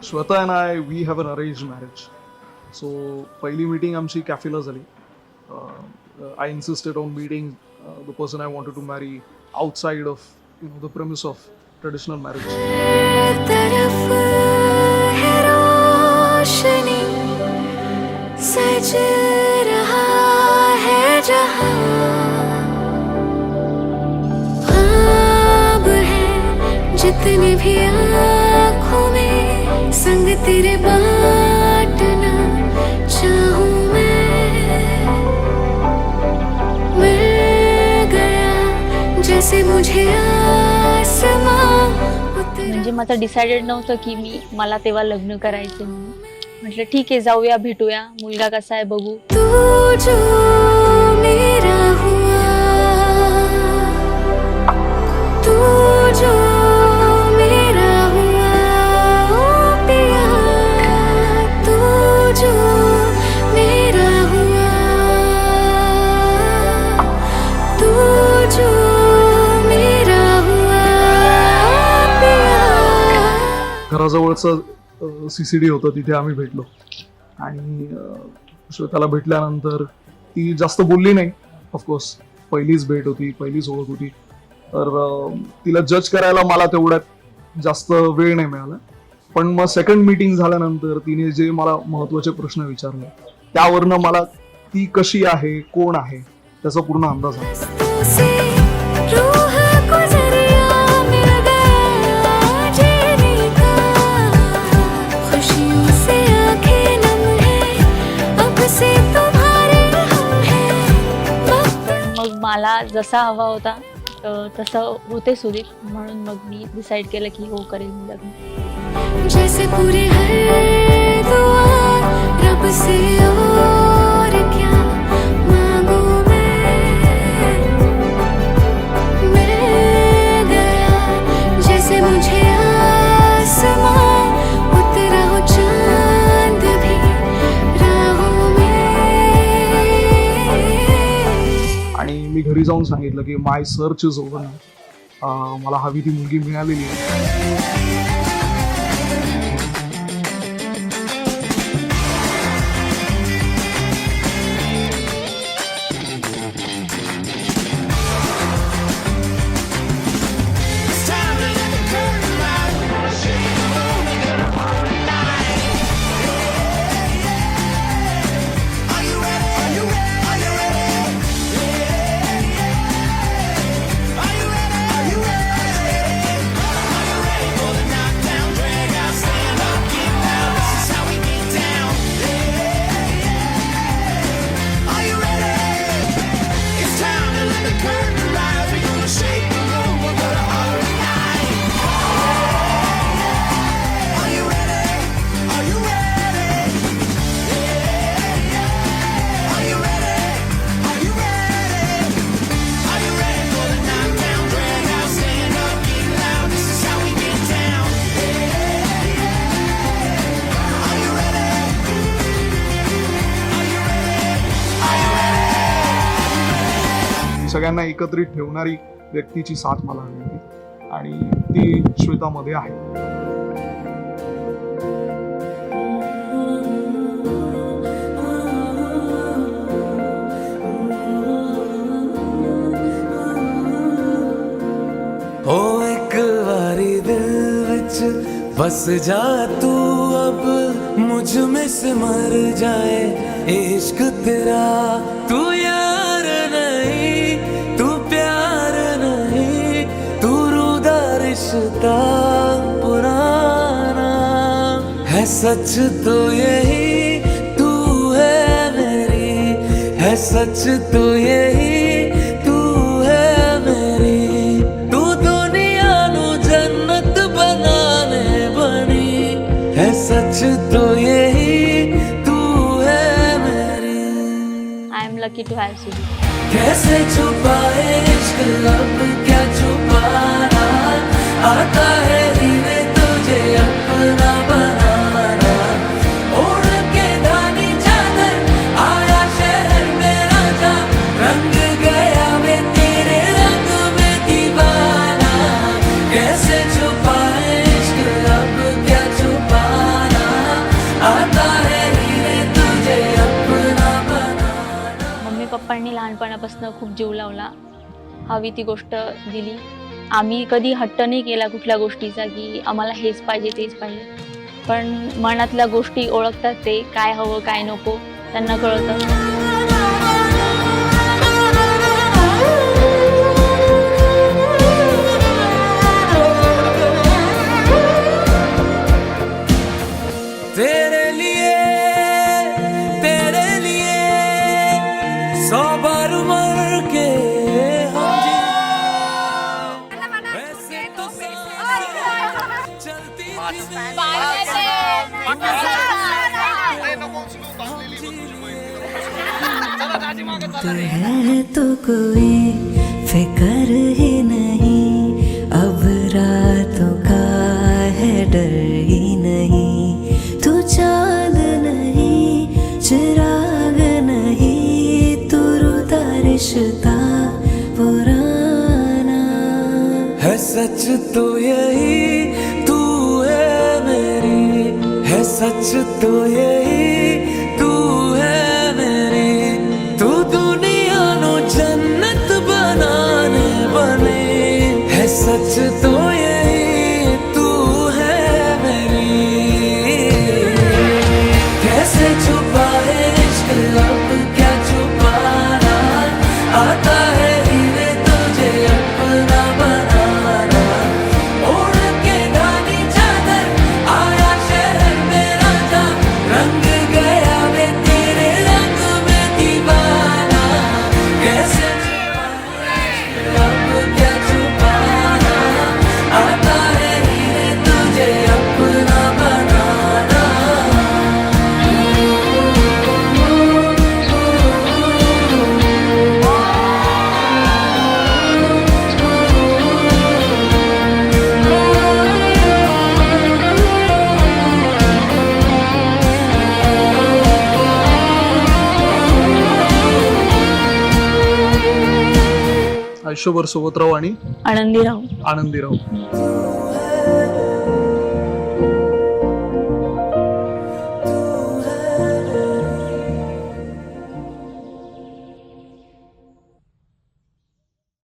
Shweta and I, we have an arranged marriage. So पहिली meeting आमची कॅफेला झाली. I insisted on meeting the person I wanted to marry outside of the premise of traditional marriage. तरफ है रोशनी सज रहा है जहां ख्वाब है जितने भी आँखों में संग तेरे बांटना चाहूं मिल गया जैसे मुझे आसमां म्हणजे माझं डिसाइडेड नव्हतं की मला तेव्हा लग्न करायचं म्हणून. म्हटलं ठीक आहे, जाऊया, भेटूया, मुलगा कसा आहे बघू. तू जो मेरा हुआ तू जो मेरा हुआ ओ पिया तू जो मेरा हुआ तू जो मेरा हुआ पिया. घराजवळचं CCD होतं, तिथे आम्ही भेटलो. आणि श्वेताला भेटल्यानंतर ती जास्त बोलली नाही. ऑफकोर्स पहिलीच भेट होती, पहिलीच ओळख होती, तर तिला जज करायला मला तेवढ्यात जास्त वेळ नाही मिळाला. पण मग सेकंड मीटिंग झाल्यानंतर तिने जे मला महत्वाचे प्रश्न विचारले त्यावरनं मला ती कशी आहे, कोण आहे, त्याचा पूर्ण अंदाज आला. से रूह को जरिया मिल गया जीने का खुशियों से आंखें नम है अब से तुम्हारे हम हैं वक्त मग मला जसा हवा होता तसं होते सुदीप, म्हणून मग मी डिसाईड केलं की हो, करेल मी लग्न. जैसे पूरी हर दुआ रब से और क्या मांगू मिल गया जैसे मुझे आसमां उतरा हो चांद भी राहों में. आणि मी घरी जाऊन सांगितलं की माय सर्च इज ओव्हर नाऊ. मला हवी ती मुलगी मिळालेली आहे. सगळ्यांना एकत्रित ठेवणारी व्यक्तीची साथ मला हवी होती आणि ती श्वेतामध्ये आहे. हो एक वारी दिल विच बस जा तू अब मुझ में सिमर जाए इश्क तेरा. तू यार नहीं तू प्यार नहीं तू रूदा रिश्ता पुराना है सच तो यही तू है मेरी है सच तो यही तू है मेरी. तू दुनिया नु जन्नत बनाने बनी है सच तो यही तू है मेरी. I am lucky to have Sudeep. कैसे छुपाए इश्क अब क्या छुपाना आता है हीरे तुझे अपना बनाना. ओढ़ के धानी चादर आया शहर में राजा रंग गया मैं तेरे रंग में दीवाना. कैसे छुपाए इश्क अब क्या छुपाना तेव्हापासून खूप जीव लावला, हवी ती गोष्ट दिली. आम्ही कधी हट्ट नाही केला कुठल्या गोष्टीचा की आम्हाला हेच पाहिजे तेच पाहिजे, पण मनातल्या गोष्टी ओळखतात ते, काय हवं काय नको त्यांना कळतं. तेरे लिए 100 बार मर के हम जी वैसे तो चलती है तो कोई फिक्र ही नहीं, अब रातों का है डर ही नहीं, तू चांद नहीं चिराग नहीं, तू रुता रिश्ता पुराना है, सच तो यही तू है मेरी, है सच तो यही तू है मेरी, तू दुनिया नो जन्नत बनाने बने, है सच तो यही तू है मेरी। कैसे छुपाए इश्क अब क्या छुपाना, आता है हीरे तुझे अपना बनाना, ओढ़ के धानी चादर आया शहर मेरा था, रंग गया मैं तेरे रंग में दीवाना, कैसे छुपाए इश्क अब क्या छुपाना, आता है हीरे तुझे अपना बनाना। आयुष्यभर सोबत राहू आणि आनंदी राहू. आनंदी राहू.